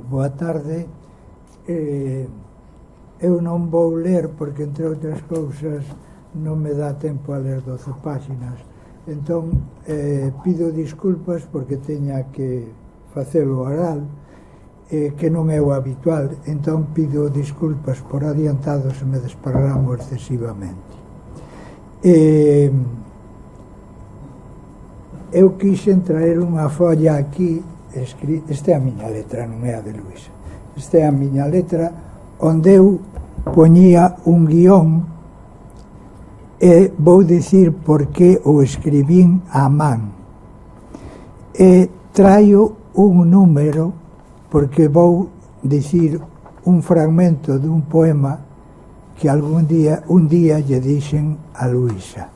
Boa tarde. Eu non vou ler porque, entre outras cousas, non me dá tempo a ler 12 páxinas. Entón, pido disculpas porque teña que facelo oral, que non é o habitual. Entón, pido disculpas por adiantado se me desparramo excesivamente. Eu quixen traer unha folla aquí, esta é a miña letra, non é a de Luisa. Esta é a miña letra, onde eu poñía un guión e vou dicir por que o escribín á man. E traio un número porque vou dicir un fragmento dun poema que un día lle dixen a Luisa.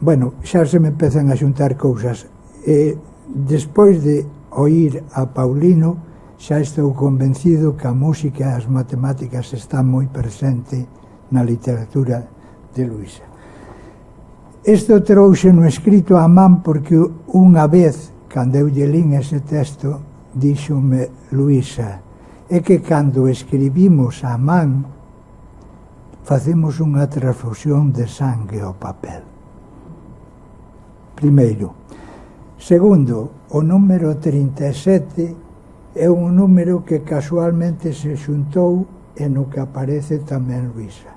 Bueno, xa se me empezan a xuntar cousas. Despois de oír a Paulino, xa estou convencido que a música e as matemáticas están moi presente na literatura de Luisa. Isto trouxe no escrito á man porque unha vez, cando eu lle lín ese texto, díxome Luisa, é que cando escribimos á man, facemos unha transfusión de sangue ao papel. Primeiro. Segundo, o número 37 é un número que casualmente se xuntou e no que aparece tamén Luisa.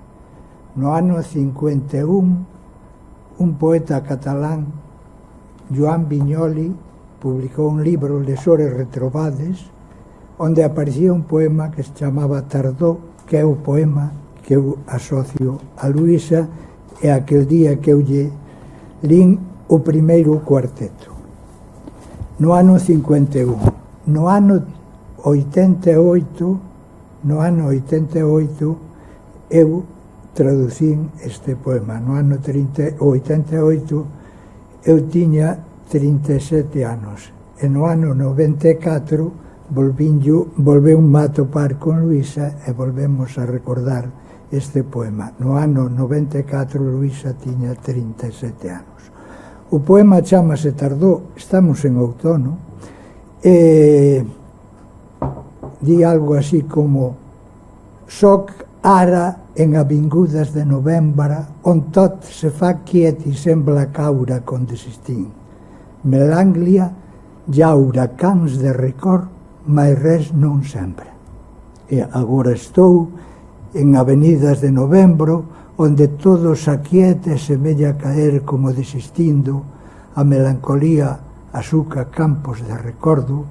No ano 51, un poeta catalán, Joan Viñoli, publicou un libro, Lesores Retrobades, onde aparecía un poema que se chamaba Tardó, que é o poema que eu asocio a Luisa, e aquel día que eu lle lín o primeiro cuarteto. No ano 51. No ano 88, eu traducín este poema. No ano 88 eu tiña 37 anos. E no ano 94 volveume a topar con Luisa e volvemos a recordar este poema. No ano 94 Luisa tiña 37 anos. O poema chamase Tardó, estamos en outono, e di algo así como soc ara en avingudas de novembra on tot se fa quiet i sembla caura con desistín. Melanglia llaura cans de record, mai res non sempre. E agora estou en avenidas de novembro onde todo se aquieta e semella caer como desistindo, a melancolía asuca campos de recordo,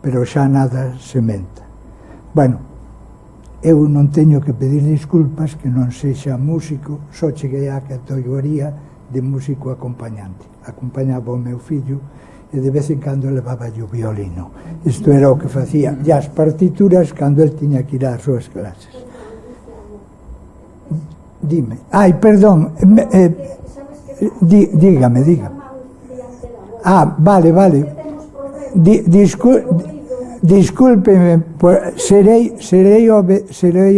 pero xa nada sementa. Bueno, eu non teño que pedir disculpas que non sexa músico, só cheguei á categoría de músico acompañante. Acompañaba o meu fillo e de vez en cando levaba o violino. Isto era o que facía, e as partituras cando el tiña que ir ás súas clases. Dime. Ai, perdón. Dígame. Ah, vale. Discúlpeme, serei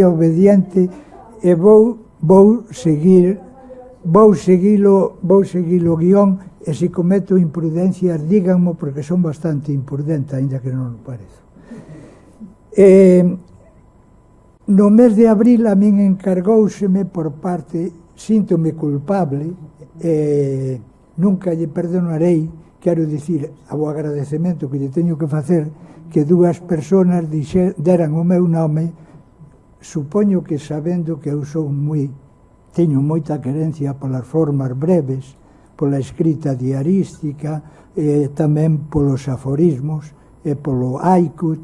obediente e vou seguir o guión, e se cometo imprudencias díganmo porque son bastante imprudente, aínda que non o parezo. No mes de abril a min encargóuseme por parte, síntome culpable, nunca lle perdonarei, quero dicir, ao agradecemento que lle teño que facer, que dúas persoas deran o meu nome, supoño que sabendo que eu teño moita querencia polas formas breves, pola escrita diarística, e tamén polos aforismos, e polo haiku,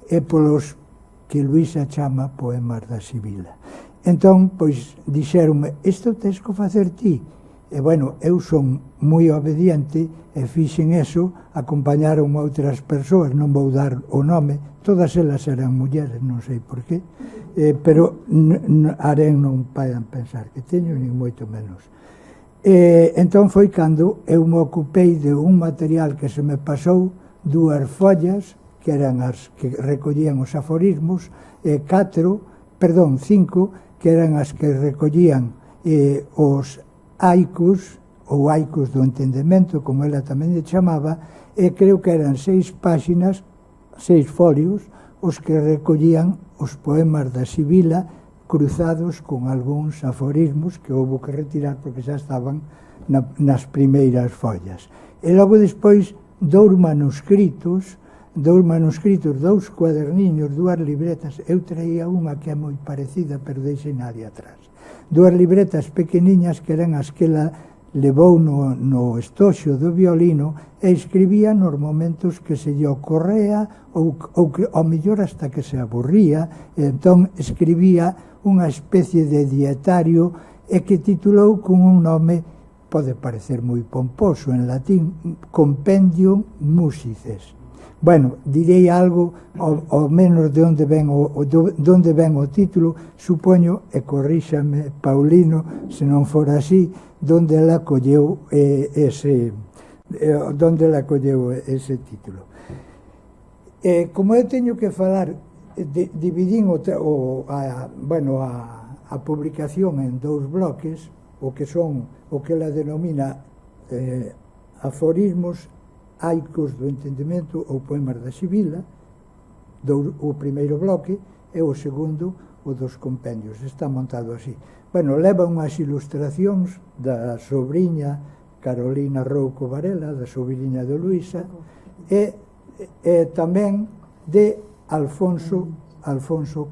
e polos que Luisa chama poemas da Sibila. Entón, pois, dixeronme, isto tens que facer ti. E, bueno, eu son moi obediente e fixen eso, acompañaron outras persoas, non vou dar o nome, todas elas eran mulleres, non sei por qué, pero harén non paian pensar que teño, nin moito menos. Entón foi cando eu me ocupei de un material que se me pasou, 2 follas, que eran as que recollían os aforismos, e 5, que eran as que recollían os haikus, ou haikus do entendemento, como ela tamén lle chamaba, e creo que eran 6 páxinas 6 folios os que recollían os poemas da Sibila cruzados con algúns aforismos que houve que retirar porque xa estaban nas primeiras follas. E logo despois dous manuscritos, dous cuaderniños, dúas libretas. Eu traía unha que é moi parecida, pero deixei nadie atrás. Dúas libretas pequeniñas que eran as que ela levou no estoxo do violino e escribía nos momentos que se lle ocorrea ou ao mellor hasta que se aburría, e entón escribía unha especie de dietario e que titulou con un nome, pode parecer moi pomposo en latín, Compendium Musices. Bueno, direi algo ao menos de onde ven o título, supoño, e corríxame Paulino, se non fora así, donde ela colleu ese título. Como eu teño que falar, dividín a publicación en dous bloques, o que ela denomina aforismos, haicos do entendemento ou poemas da Sibila, o primeiro bloque, e o segundo, o dos compendios. Está montado así. Bueno, leva unhas ilustracións da sobrinha Carolina Rouco Varela, da sobrinha de Luisa, e tamén de Alfonso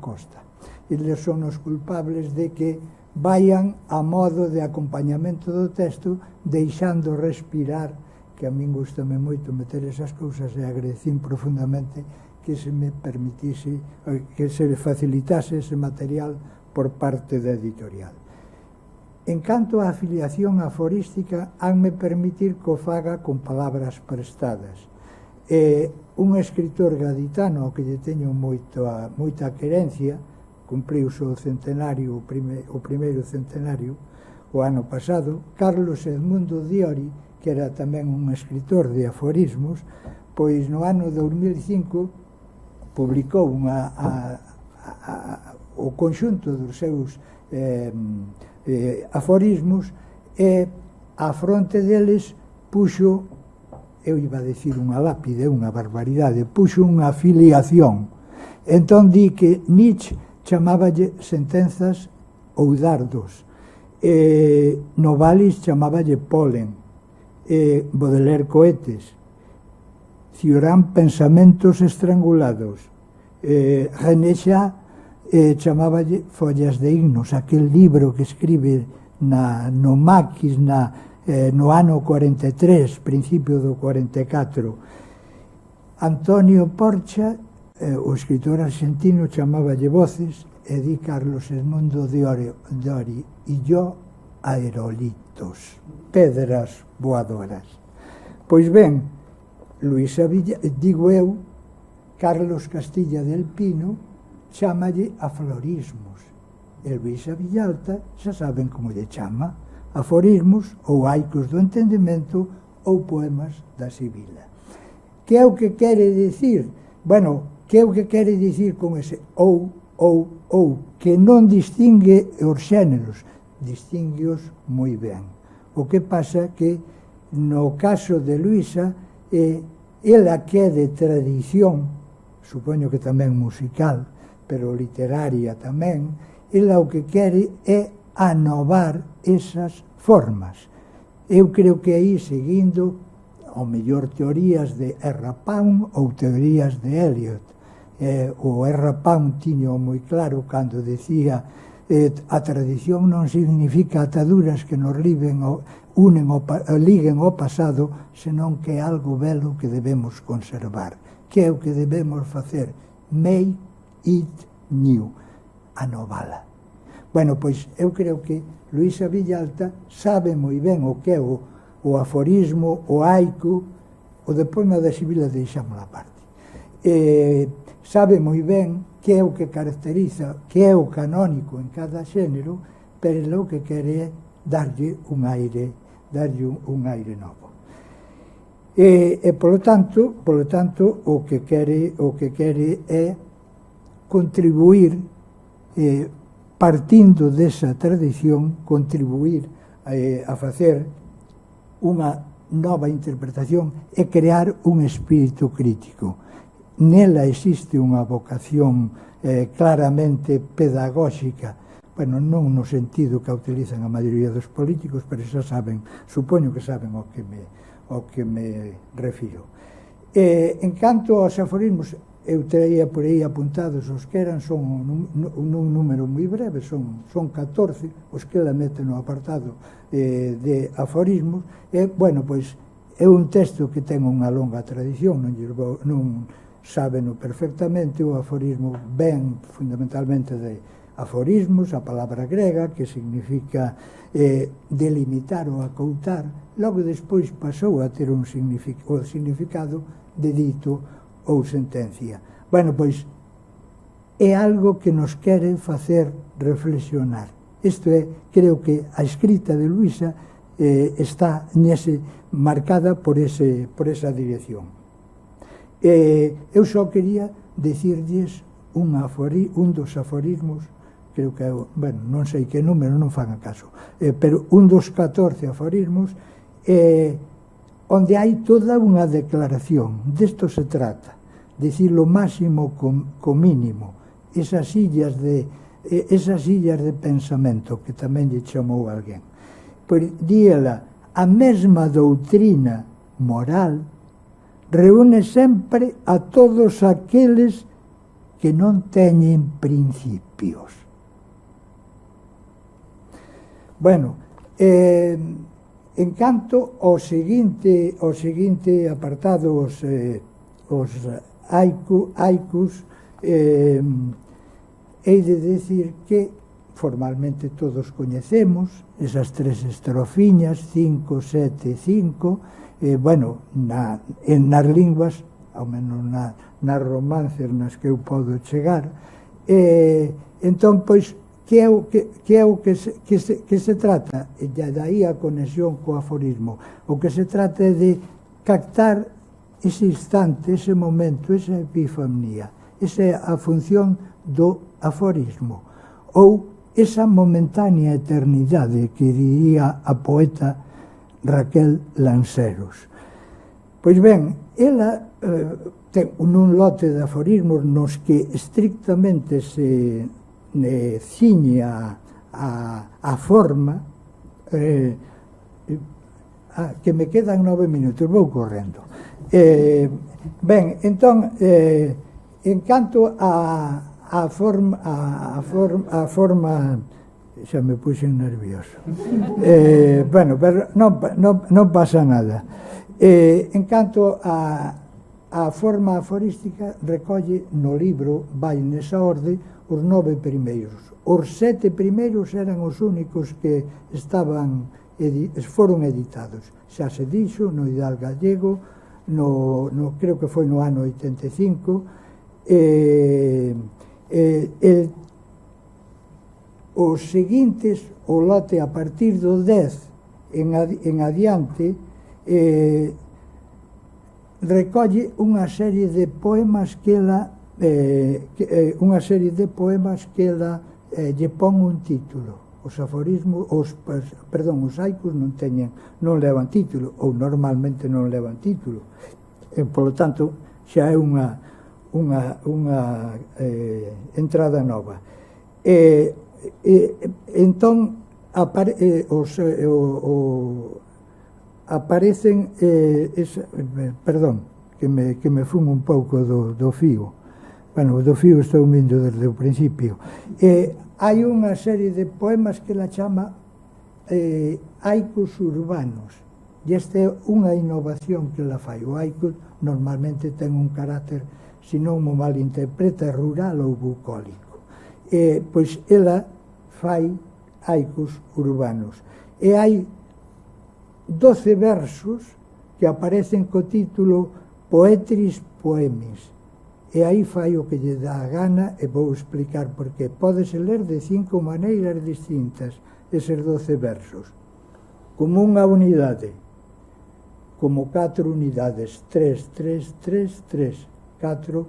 Costa. Eles son os culpables de que vayan a modo de acompañamento do texto, deixando respirar, que a min gustame moito meter esas cousas, e agradecín profundamente que se me permitise, que se facilitase ese material por parte da editorial. En canto á afiliación aforística, hanme permitir que o faga con palabras prestadas. Un escritor gaditano ao que lle teño moita querencia, cumpriuse o centenario, o primeiro centenario, o ano pasado, Carlos Edmundo Diori, que era tamén un escritor de aforismos, pois no ano 2005 publicou o conxunto dos seus aforismos, e á fronte deles puxo, eu iba a decir unha lápide, unha barbaridade, puxo unha afiliación. Entón di que Nietzsche chamáballe sentenzas ou dardos, Novalis chamáballe polen, Baudelaire cohetes, Cioran pensamentos estrangulados, René Char chamáballe follas de himnos, aquel libro que escribe no Maquis no ano 43, principio do 44. Antonio Porcha, o escritor argentino, chamáballe voces, e di Carlos Edmundo Diori, e yo aerolitos, pedras voadoras. Pois ben, digo eu, Carlos Castilla del Pino chámalle aforismos, e Luisa Villalta xa saben como lle chama, aforismos ou haicos do entendemento ou poemas da Sibila. Que é o que quere dicir? Bueno, que é o que quere dicir con ese ou, que non distingue os xéneros, distingueos moi ben. O que pasa que no caso de Luisa, ela que é de tradición, supoño que tamén musical, pero literaria tamén, ela o que quere é anovar esas formas. Eu creo que aí, seguindo, ao mellor teorías de R. Pound ou teorías de Eliot. O R. Pound tiño moi claro cando decía a tradición non significa ataduras que nos liguen ao pasado, senón que é algo belo que debemos conservar, que é o que debemos facer, make it new, anovala. Bueno, pois eu creo que Luisa Villalta sabe moi ben o que é o aforismo, o haiku, o de poema da Sibila deixamos a parte. Sabe moi ben que é o que caracteriza, que é o canónico en cada xénero, pero o que quere é darlle un aire novo. Polo tanto, o que quere é contribuir, partindo desa tradición, contribuir a facer unha nova interpretación e crear un espírito crítico. nela existe unha vocación claramente pedagóxica, bueno, non no sentido que a utilizan a maioría dos políticos, pero xa saben, supoño que saben ao que me refiro. En canto aos aforismos, eu traía por aí apuntados os que eran, son un número moi breve, son 14 os que ela mete no apartado de aforismos, e, bueno, pois, é un texto que ten unha longa tradición, non sábeno perfectamente. O aforismo ven fundamentalmente de aforismos, a palabra grega, que significa delimitar ou acoutar, logo despois pasou a ter o significado de dito ou sentencia. Bueno, pois, é algo que nos quere facer reflexionar. Isto é, creo que a escrita de Luisa está marcada por esa dirección. Eu só quería dicirlles un dos aforismos, creo que, bueno, non sei que número, non fan a caso, pero un dos 14 aforismos, onde hai toda unha declaración. Desto se trata, dicir lo máximo co mínimo, esas illas de pensamento que tamén lle chamou alguén. Pois díela, a mesma doutrina moral reúne sempre a todos aqueles que non teñen principios. Bueno, en canto ao seguinte apartado, os haikus, hei de decir que formalmente todos coñecemos esas 3 estrofiñas, 5, 7, 5, bueno, nas linguas, ao menos nas romances nas que eu podo chegar, entón, pois, que é o que se trata? E daí a conexión co aforismo. O que se trata é de captar ese instante, ese momento, esa epifanía. Esa é a función do aforismo. Ou esa momentánea eternidade que diría a poeta Raquel Lanceros. Pois ben, ela ten un lote de aforismos nos que estrictamente se ciñe a forma, que me quedan 9 minutos, vou correndo. Ben, entón, en canto a forma, xa me puxen nervioso. Bueno, pero non pasa nada. En canto a forma aforística, recolle no libro, vai nesa orde, os 9 primeiros. Os 7 primeiros eran os únicos que foron editados. Xa se dixo, no Hidal Gallego, creo que foi no ano 85, os seguintes, o lote a partir do 10 en adiante, recolle unha serie de poemas que ela lle pon un título. Os aforismos, os haikus non levan título, ou normalmente non levan título. Polo tanto, xa é unha entrada nova. Entón, aparecen, perdón, que me fumo un pouco do fío. Bueno, do fío estou mindo desde o principio. Hai unha serie de poemas que la chama haikus urbanos, e esta é unha innovación que la fai. O haiku normalmente ten un carácter, se non mo malinterpreta, rural ou bucólico. Pois ela fai haikus urbanos. E hai 12 versos que aparecen co título Poetris Poemis. E aí fai o que lle dá a gana, e vou explicar por qué. Pódese ler de 5 maneiras distintas eses 12 versos. Como unha unidade, como 4 unidades, 3, 3, 3, 3, 4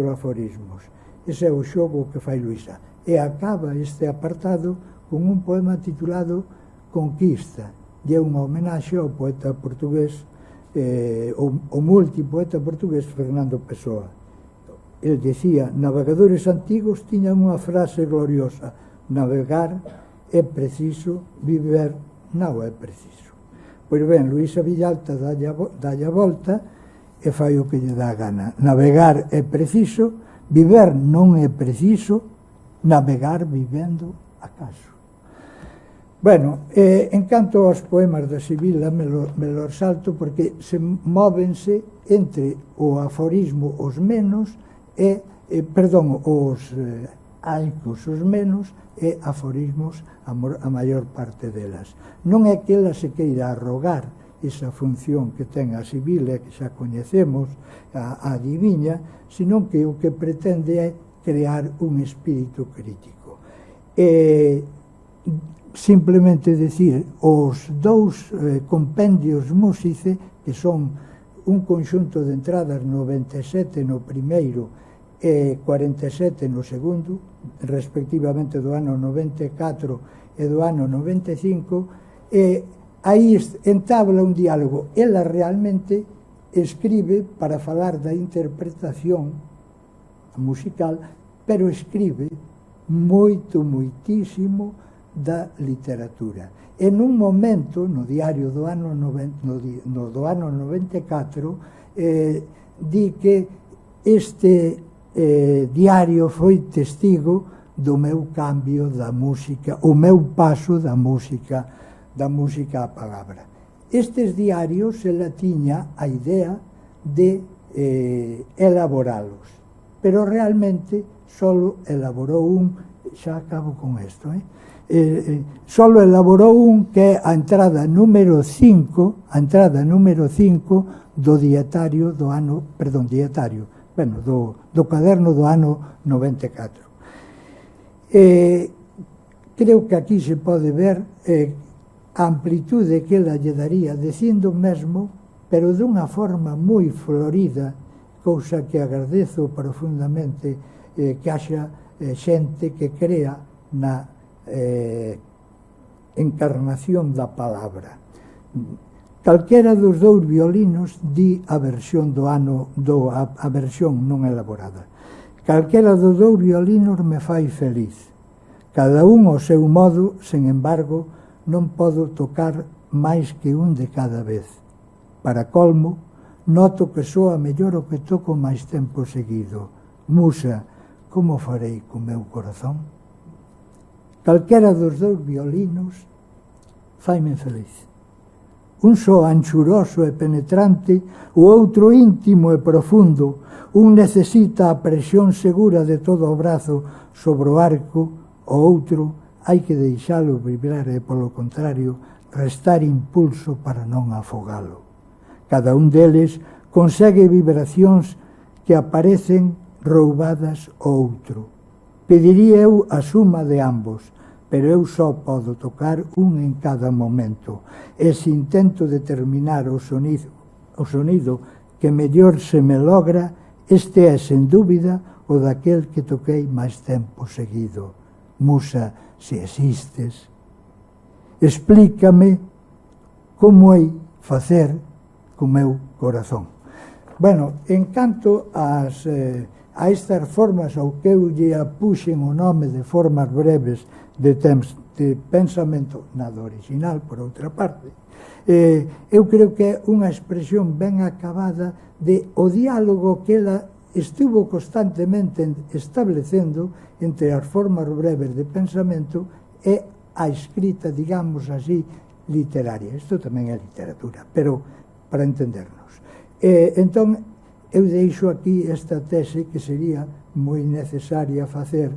aforismos. Ese é o xogo que fai Luisa. E acaba este apartado con un poema titulado Conquista, e é unha homenaxe ao poeta portugués o multipoeta portugués Fernando Pessoa. El decía, navegadores antigos tiñan unha frase gloriosa: navegar é preciso, viver non é preciso. Pois ben, Luisa Villalta dalle a volta e fai o que lle dá a gana. Navegar é preciso, viver non é preciso, navegar vivendo acaso. Bueno, en canto aos poemas da Sibila me lo salto porque se móvense entre o aforismo os menos e, os haicos os menos e aforismos a maior parte delas. Non é que ela se queira arrogar esa función que ten a Sibila, que xa coñecemos, a adiviña, senón que o que pretende é crear un espírito crítico. Simplemente decir, os dous compendios Músice, que son un conxunto de entradas 97 no primeiro e 47 no segundo, respectivamente do ano 94 e do ano 95, e aí entabla un diálogo. Ela realmente escribe para falar da interpretación musical, pero escribe moitísimo da literatura. En un momento, no diario do ano 94, di que este diario foi testigo do meu cambio da música, o meu paso da música á palabra. Estes diarios ela tiña a idea de elaboralos, pero realmente solo elaborou un, xa acabo con isto, solo elaborou un que é a entrada número 5, do dietario do ano, do caderno do ano 94. Creo que aquí se pode ver a amplitude que ela lle daría dicindo mesmo, pero dunha forma moi florida, cousa que agradezo profundamente que haxa xente que crea na encarnación da palabra. Calquera dos dous violinos di a versión do ano, a versión non elaborada. Calquera dos dous violinos me fai feliz. Cada un ao seu modo, sen embargo, non podo tocar máis que un de cada vez. Para colmo, noto que soa mellor o que toco máis tempo seguido. Musa, como farei co meu corazón? Calquera dos dous violinos faime feliz. Un só anchuroso e penetrante, o outro íntimo e profundo. Un necesita a presión segura de todo o brazo sobre o arco, o outro hai que deixalo vibrar e, polo contrario, restar impulso para non afogalo. Cada un deles consegue vibracións que aparecen roubadas ao outro. Pediría eu a suma de ambos, pero eu só podo tocar un en cada momento. E se intento determinar o sonido que mellor se me logra, este é, sen dúbida, o daquel que toquei máis tempo seguido. Musa, se existes, explícame como hei facer co meu corazón. Bueno, en canto a estas formas ao que eu lle apuxen o nome de formas breves de pensamento, nada original, por outra parte, eu creo que é unha expresión ben acabada de o diálogo que ela estuvo constantemente establecendo entre as formas breves de pensamento e a escrita, digamos así, literaria. Isto tamén é literatura, pero para entendernos. Entón, eu deixo aquí esta tese que sería moi necesaria facer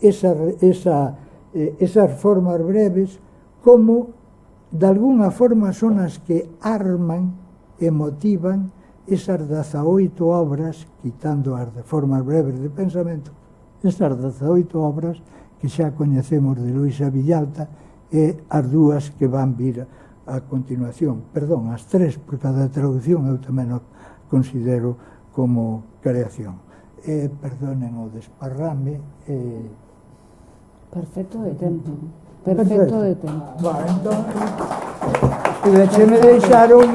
esas formas breves como de alguna forma son as que arman e motivan esas 18 obras, quitando as de formas breves de pensamento, esas 18 obras que xa coñecemos de Luisa Villalta e as dúas que van vir a continuación. Perdón, as tres, porque a da traducción eu tamén o considero como creación. Perdonen o desparrame. Perfecto de tempo. Perfecto de tempo. Entón, me deixaron